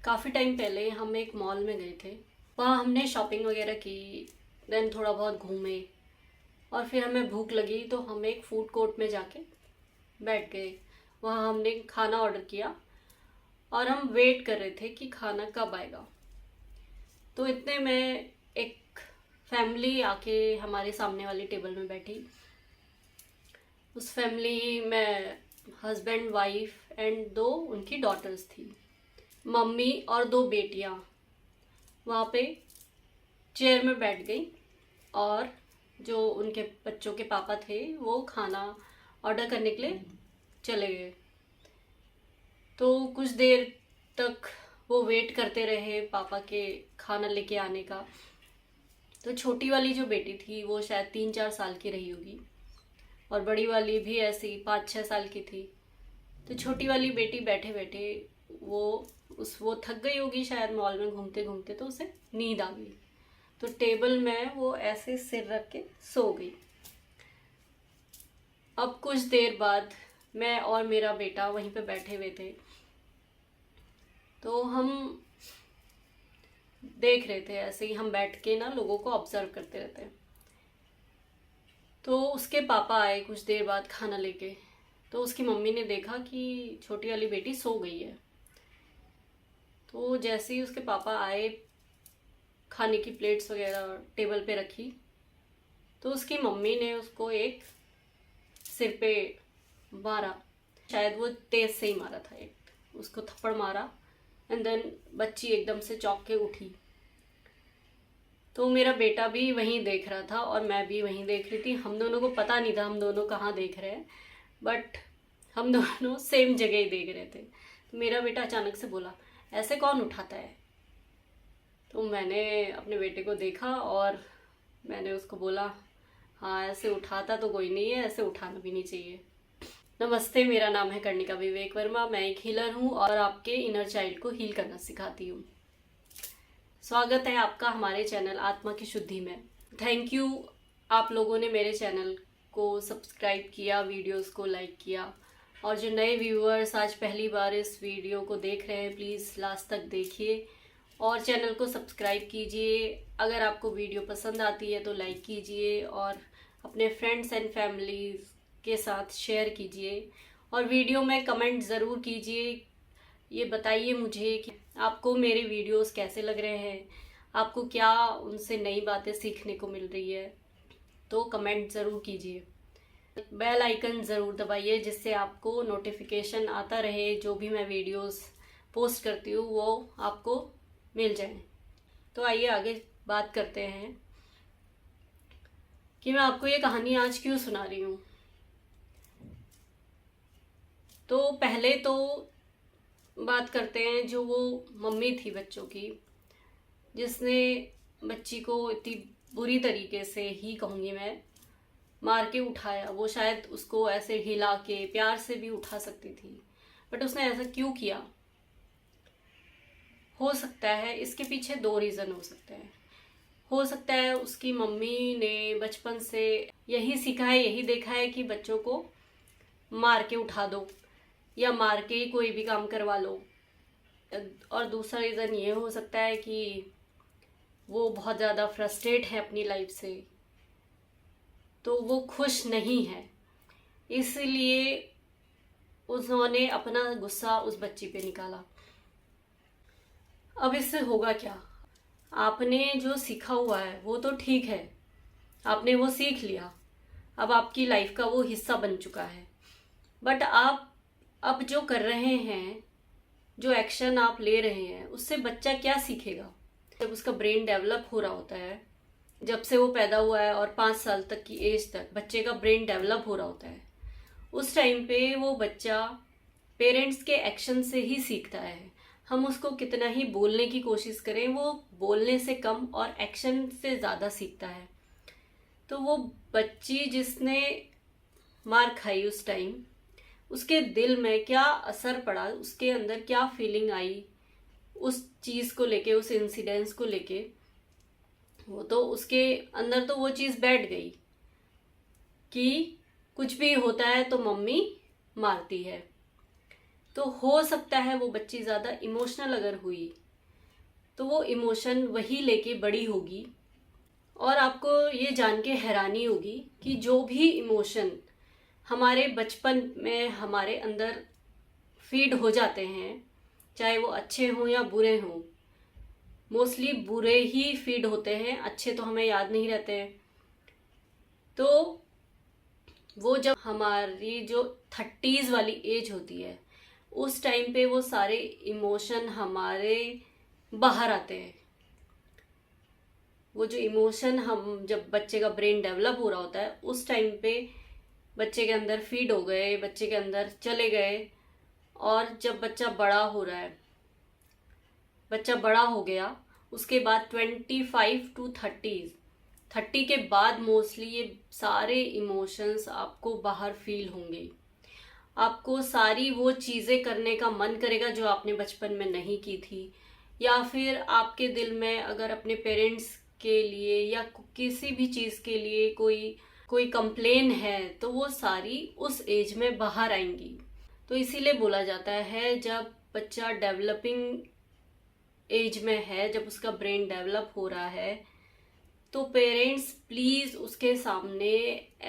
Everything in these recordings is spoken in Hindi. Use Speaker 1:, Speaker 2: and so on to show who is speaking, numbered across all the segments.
Speaker 1: काफ़ी टाइम पहले हम एक मॉल में गए थे। वहाँ हमने शॉपिंग वगैरह की, देन थोड़ा बहुत घूमे और फिर हमें भूख लगी तो हम एक फूड कोर्ट में जाके बैठ गए। वहाँ हमने खाना ऑर्डर किया और हम वेट कर रहे थे कि खाना कब आएगा। तो इतने में एक फैमिली आके हमारे सामने वाली टेबल में बैठी। उस फैमिली में हस्बैंड वाइफ एंड दो उनकी डॉटर्स थी, मम्मी और दो बेटियां वहाँ पे चेयर में बैठ गई और जो उनके बच्चों के पापा थे वो खाना ऑर्डर करने के लिए चले गए। तो कुछ देर तक वो वेट करते रहे पापा के खाना लेके आने का। तो छोटी वाली जो बेटी थी वो शायद 3-4 साल की रही होगी और बड़ी वाली भी ऐसी 5-6 साल की थी। तो छोटी वाली बेटी बैठे बैठे वो थक गई होगी शायद मॉल में घूमते घूमते, तो उसे नींद आ गई। तो टेबल में वो ऐसे सिर रख के सो गई। अब कुछ देर बाद मैं और मेरा बेटा वहीं पे बैठे हुए थे। तो हम देख रहे थे, ऐसे ही हम बैठ के ना लोगों को ऑब्जर्व करते रहते हैं। तो उसके पापा आए कुछ देर बाद खाना लेके। तो उसकी मम्मी ने देखा कि छोटी वाली बेटी सो गई है। तो जैसे ही उसके पापा आए, खाने की प्लेट्स वगैरह टेबल पे रखी, तो उसकी मम्मी ने उसको एक सिर पे मारा। शायद वो तेज से ही मारा था, एक उसको थप्पड़ मारा एंड देन बच्ची एकदम से चौंक के उठी। तो मेरा बेटा भी वहीं देख रहा था और मैं भी वहीं देख रही थी। हम दोनों को पता नहीं था हम दोनों कहाँ देख रहे हैं, बट हम दोनों सेम जगह ही देख रहे थे। तो मेरा बेटा अचानक से बोला, ऐसे कौन उठाता है? तो मैंने अपने बेटे को देखा और मैंने उसको बोला, हाँ ऐसे उठाता तो कोई नहीं है, ऐसे उठाना भी नहीं चाहिए। नमस्ते, मेरा नाम है कर्णिका विवेक वर्मा। मैं एक हीलर हूँ और आपके इनर चाइल्ड को हील करना सिखाती हूँ। स्वागत है आपका हमारे चैनल आत्मा की शुद्धि में। थैंक यू, आप लोगों ने मेरे चैनल को सब्सक्राइब किया, वीडियोस को लाइक किया। और जो नए व्यूअर्स आज पहली बार इस वीडियो को देख रहे हैं, प्लीज़ लास्ट तक देखिए और चैनल को सब्सक्राइब कीजिए। अगर आपको वीडियो पसंद आती है तो लाइक कीजिए और अपने फ्रेंड्स एंड फैमिली के साथ शेयर कीजिए। और वीडियो में कमेंट ज़रूर कीजिए, ये बताइए मुझे कि आपको मेरे वीडियोस कैसे लग रहे हैं, आपको क्या उनसे नई बातें सीखने को मिल रही है। तो कमेंट ज़रूर कीजिए। बेल आइकन ज़रूर दबाइए जिससे आपको नोटिफिकेशन आता रहे, जो भी मैं वीडियोस पोस्ट करती हूँ वो आपको मिल जाए। तो आइए आगे बात करते हैं कि मैं आपको ये कहानी आज क्यों सुना रही हूँ। तो पहले तो बात करते हैं जो वो मम्मी थी बच्चों की, जिसने बच्ची को इतनी बुरी तरीके से ही कहूँगी मैं, मार के उठाया। वो शायद उसको ऐसे हिला के प्यार से भी उठा सकती थी, बट उसने ऐसा क्यों किया? हो सकता है इसके पीछे 2 रीज़न हो सकते हैं। हो सकता है उसकी मम्मी ने बचपन से यही सीखा है, यही देखा है कि बच्चों को मार के उठा दो या मार के ही कोई भी काम करवा लो। और दूसरा रीज़न ये हो सकता है कि वो बहुत ज़्यादा फ्रस्ट्रेट है अपनी लाइफ से, तो वो खुश नहीं है, इसलिए उन्होंने अपना गुस्सा उस बच्ची पे निकाला। अब इससे होगा क्या? आपने जो सीखा हुआ है वो तो ठीक है, आपने वो सीख लिया, अब आपकी लाइफ का वो हिस्सा बन चुका है। बट आप अब जो कर रहे हैं, जो एक्शन आप ले रहे हैं, उससे बच्चा क्या सीखेगा? जब उसका ब्रेन डेवलप हो रहा होता है, जब से वो पैदा हुआ है और 5 साल तक की एज तक बच्चे का ब्रेन डेवलप हो रहा होता है, उस टाइम पे वो बच्चा पेरेंट्स के एक्शन से ही सीखता है। हम उसको कितना ही बोलने की कोशिश करें, वो बोलने से कम और एक्शन से ज़्यादा सीखता है। तो वो बच्ची जिसने मार खाई उस टाइम, उसके दिल में क्या असर पड़ा, उसके अंदर क्या फीलिंग आई उस चीज़ को लेके, उस इंसिडेंस को लेके, वो तो उसके अंदर तो वो चीज़ बैठ गई कि कुछ भी होता है तो मम्मी मारती है। तो हो सकता है वो बच्ची ज़्यादा इमोशनल अगर हुई तो वो इमोशन वही लेके बड़ी होगी। और आपको ये जान के हैरानी होगी कि जो भी इमोशन हमारे बचपन में हमारे अंदर फीड हो जाते हैं, चाहे वो अच्छे हों या बुरे हों, मोस्टली बुरे ही फीड होते हैं, अच्छे तो हमें याद नहीं रहते हैं। तो वो जब हमारी जो 30s वाली एज होती है उस टाइम पे वो सारे इमोशन हमारे बाहर आते हैं। वो जो इमोशन हम जब बच्चे का ब्रेन डेवलप हो रहा होता है उस टाइम पे बच्चे के अंदर फीड हो गए, बच्चे के अंदर चले गए। और जब बच्चा बड़ा हो रहा है, बच्चा बड़ा हो गया, उसके बाद 25 to 30 के बाद मोस्टली ये सारे इमोशंस आपको बाहर फील होंगे। आपको सारी वो चीज़ें करने का मन करेगा जो आपने बचपन में नहीं की थी, या फिर आपके दिल में अगर अपने पेरेंट्स के लिए या किसी भी चीज़ के लिए कोई कंप्लेन है तो वो सारी उस एज में बाहर आएंगी। तो इसीलिए बोला जाता है जब बच्चा डेवलपिंग एज में है, जब उसका ब्रेन डेवलप हो रहा है, तो पेरेंट्स प्लीज़ उसके सामने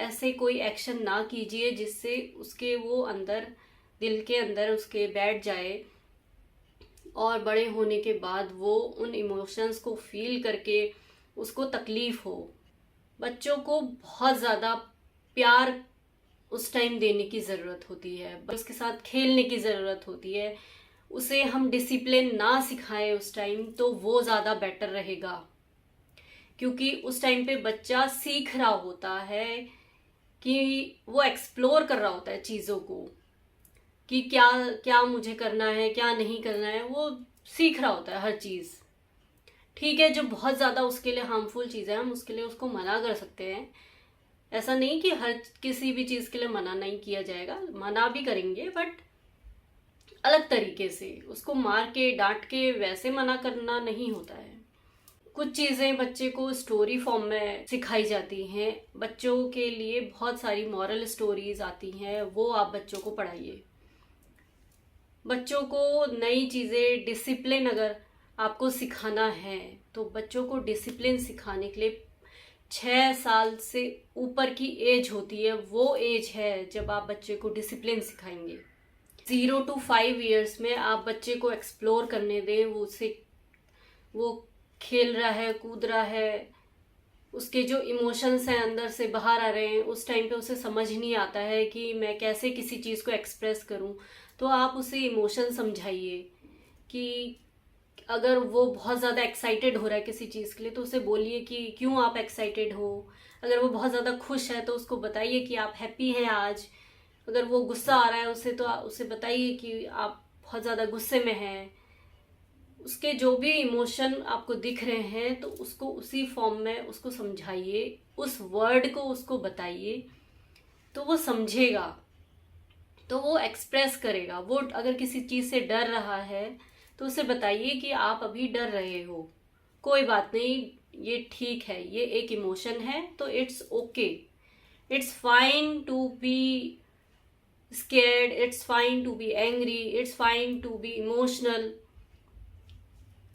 Speaker 1: ऐसे कोई एक्शन ना कीजिए जिससे उसके वो अंदर, दिल के अंदर उसके बैठ जाए और बड़े होने के बाद वो उन इमोशंस को फील करके उसको तकलीफ हो। बच्चों को बहुत ज़्यादा प्यार उस टाइम देने की ज़रूरत होती है, उसके साथ खेलने की ज़रूरत होती है। उसे हम डिसिप्लिन ना सिखाएं उस टाइम तो वो ज़्यादा बेटर रहेगा, क्योंकि उस टाइम पे बच्चा सीख रहा होता है कि वो एक्सप्लोर कर रहा होता है चीज़ों को, कि क्या क्या मुझे करना है, क्या नहीं करना है, वो सीख रहा होता है हर चीज़। ठीक है, जो बहुत ज़्यादा उसके लिए हार्मफुल चीज़ें हैं हम उसके लिए उसको मना कर सकते हैं। ऐसा नहीं कि हर किसी भी चीज़ के लिए मना नहीं किया जाएगा, मना भी करेंगे, बट अलग तरीके से। उसको मार के डांट के वैसे मना करना नहीं होता है। कुछ चीज़ें बच्चे को स्टोरी फॉर्म में सिखाई जाती हैं। बच्चों के लिए बहुत सारी मॉरल स्टोरीज आती हैं, वो आप बच्चों को पढ़ाइए। बच्चों को नई चीज़ें, डिसिप्लिन अगर आपको सिखाना है तो बच्चों को डिसिप्लिन सिखाने के लिए 6 साल से ऊपर की एज होती है, वो एज है जब आप बच्चे को डिसिप्लिन सिखाएंगे। 0 to 5 ईयर्स में आप बच्चे को एक्सप्लोर करने दें। वो खेल रहा है, कूद रहा है, उसके जो इमोशंस हैं अंदर से बाहर आ रहे हैं, उस टाइम पे उसे समझ नहीं आता है कि मैं कैसे किसी चीज़ को एक्सप्रेस करूं। तो आप उसे इमोशन समझाइए कि अगर वो बहुत ज़्यादा एक्साइटेड हो रहा है किसी चीज़ के लिए तो उसे बोलिए कि क्यों आप एक्साइटेड हो। अगर वो बहुत ज़्यादा खुश है तो उसको बताइए कि आप हैप्पी हैं आज। अगर वो गुस्सा आ रहा है उसे, तो उसे बताइए कि आप बहुत ज़्यादा गुस्से में हैं। उसके जो भी इमोशन आपको दिख रहे हैं तो उसको उसी फॉर्म में उसको समझाइए, उस वर्ड को उसको बताइए, तो वो समझेगा, तो वो एक्सप्रेस करेगा। वो अगर किसी चीज़ से डर रहा है तो उसे बताइए कि आप अभी डर रहे हो, कोई बात नहीं, ये ठीक है, ये एक इमोशन है, तो it's okay, it's fine to be scared, it's fine to be angry, it's fine to be emotional.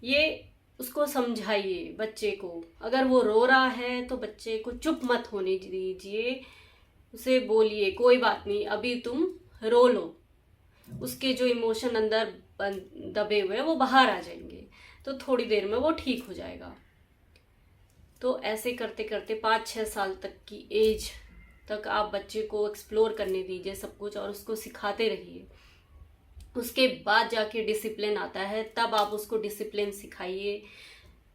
Speaker 1: ये उसको समझाइए बच्चे को। अगर वो रो रहा है तो बच्चे को चुप मत होने दीजिए, उसे बोलिए कोई बात नहीं, अभी तुम रो लो। उसके जो इमोशन अंदर दबे हुए हैं वो बाहर आ जाएंगे, तो थोड़ी देर में वो ठीक हो जाएगा। तो ऐसे करते करते 5-6 साल तक की एज तक आप बच्चे को एक्सप्लोर करने दीजिए सब कुछ, और उसको सिखाते रहिए। उसके बाद जाके डिसिप्लिन आता है, तब आप उसको डिसिप्लिन सिखाइए।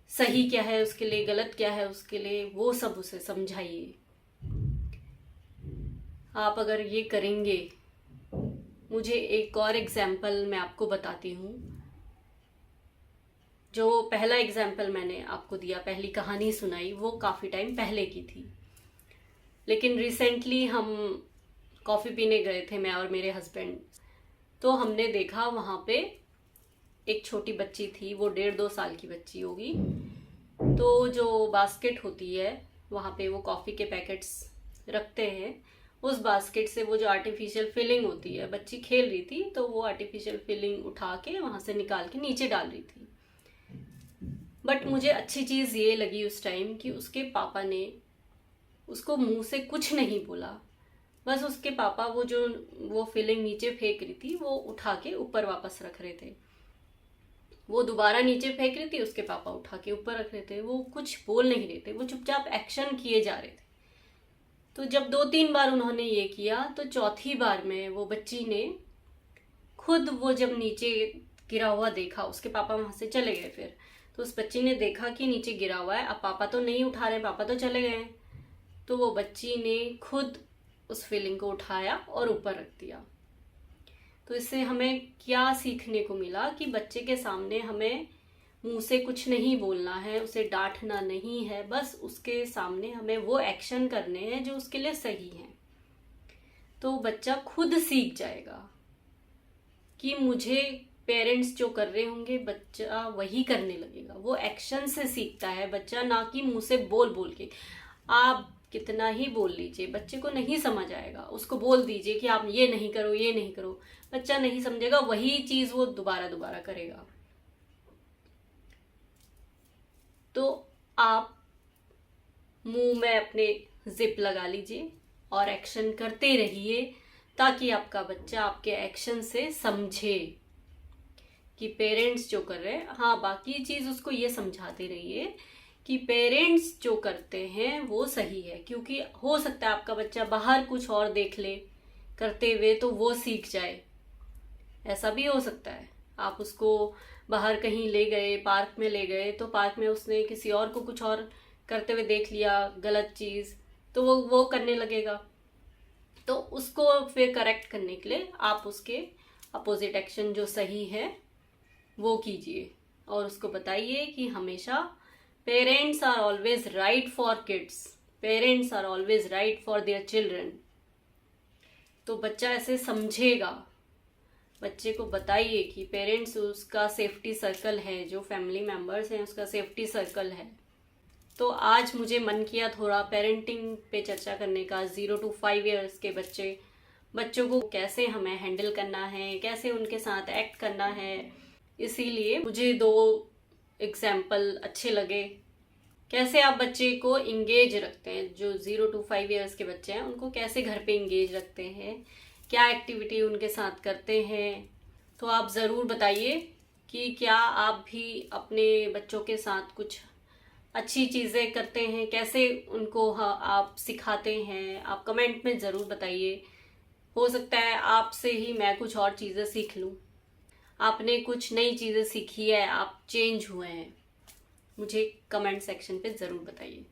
Speaker 1: सही क्या है उसके लिए, गलत क्या है उसके लिए, वो सब उसे समझाइए। आप अगर ये करेंगे, मुझे एक और एग्जाम्पल मैं आपको बताती हूँ। जो पहला एग्जाम्पल मैंने आपको दिया, पहली कहानी सुनाई, वो काफ़ी टाइम पहले की थी, लेकिन रिसेंटली हम कॉफ़ी पीने गए थे, मैं और मेरे हस्बैंड। तो हमने देखा वहाँ पे एक छोटी बच्ची थी, वो 1.5-2 साल की बच्ची होगी। तो जो बास्केट होती है वहाँ पे वो कॉफ़ी के पैकेट्स रखते हैं, उस बास्केट से वो जो आर्टिफिशियल फिलिंग होती है, बच्ची खेल रही थी तो वो आर्टिफिशियल फिलिंग उठा के वहां से निकाल के नीचे डाल रही थी। बट मुझे अच्छी चीज़ ये लगी उस टाइम कि उसके पापा ने उसको मुंह से कुछ नहीं बोला। बस उसके पापा वो फिलिंग नीचे फेंक रही थी वो उठा के ऊपर वापस रख रहे थे। वो दोबारा नीचे फेंक रही थी, उसके पापा उठा के ऊपर रख रहे थे। वो कुछ बोल नहीं रहे थे, वो चुपचाप एक्शन किए जा रहे थे। तो जब 2-3 बार उन्होंने ये किया तो चौथी बार में वो बच्ची ने खुद, वो जब नीचे गिरा हुआ देखा, उसके पापा वहां से चले गए फिर, तो उस बच्ची ने देखा कि नीचे गिरा हुआ है, अब पापा तो नहीं उठा रहे, पापा तो चले गए हैं। तो वो बच्ची ने खुद उस फीलिंग को उठाया और ऊपर रख दिया। तो इससे हमें क्या सीखने को मिला कि बच्चे के सामने हमें मुंह से कुछ नहीं बोलना है, उसे डांटना नहीं है, बस उसके सामने हमें वो एक्शन करने हैं जो उसके लिए सही है। तो बच्चा खुद सीख जाएगा कि मुझे पेरेंट्स जो कर रहे होंगे बच्चा वही करने लगेगा। वो एक्शन से सीखता है बच्चा, ना कि मुंह से बोल बोल के। आप कितना ही बोल लीजिए, बच्चे को नहीं समझ आएगा। उसको बोल दीजिए कि आप ये नहीं करो, ये नहीं करो, बच्चा नहीं समझेगा, वही चीज वो दोबारा दोबारा करेगा। तो आप मुंह में अपने जिप लगा लीजिए और एक्शन करते रहिए, ताकि आपका बच्चा आपके एक्शन से समझे कि पेरेंट्स जो कर रहे हैं, हाँ बाकी चीज उसको ये समझाते रहिए कि पेरेंट्स जो करते हैं वो सही है। क्योंकि हो सकता है आपका बच्चा बाहर कुछ और देख ले करते हुए तो वो सीख जाए, ऐसा भी हो सकता है। आप उसको बाहर कहीं ले गए, पार्क में ले गए, तो पार्क में उसने किसी और को कुछ और करते हुए देख लिया गलत चीज, तो वो करने लगेगा। तो उसको फिर करेक्ट करने के लिए आप उसके अपोजिट एक्शन जो सही है वो कीजिए और उसको बताइए कि हमेशा parents are always right for kids, parents are always right for their children. तो बच्चा ऐसे समझेगा। बच्चे को बताइए कि पेरेंट्स उसका सेफ्टी सर्कल है, जो फैमिली मेंबर्स हैं उसका सेफ्टी सर्कल है। तो आज मुझे मन किया थोड़ा पेरेंटिंग पे चर्चा करने का। 0 to 5 ईयर्स के बच्चों को कैसे हमें हैंडल करना है, कैसे उनके साथ एक्ट करना है। इसीलिए मुझे 2 एग्जाम्पल अच्छे लगे। कैसे आप बच्चे को इंगेज रखते हैं, जो 0 to 5 ईयर्स के बच्चे हैं उनको कैसे घर पे इंगेज रखते हैं, क्या एक्टिविटी उनके साथ करते हैं। तो आप ज़रूर बताइए कि क्या आप भी अपने बच्चों के साथ कुछ अच्छी चीज़ें करते हैं, कैसे उनको आप सिखाते हैं। आप कमेंट में ज़रूर बताइए। हो सकता है आपसे ही मैं कुछ और चीज़ें सीख लूँ, आपने कुछ नई चीज़ें सीखी है, आप चेंज हुए हैं। मुझे कमेंट सेक्शन पे ज़रूर बताइए।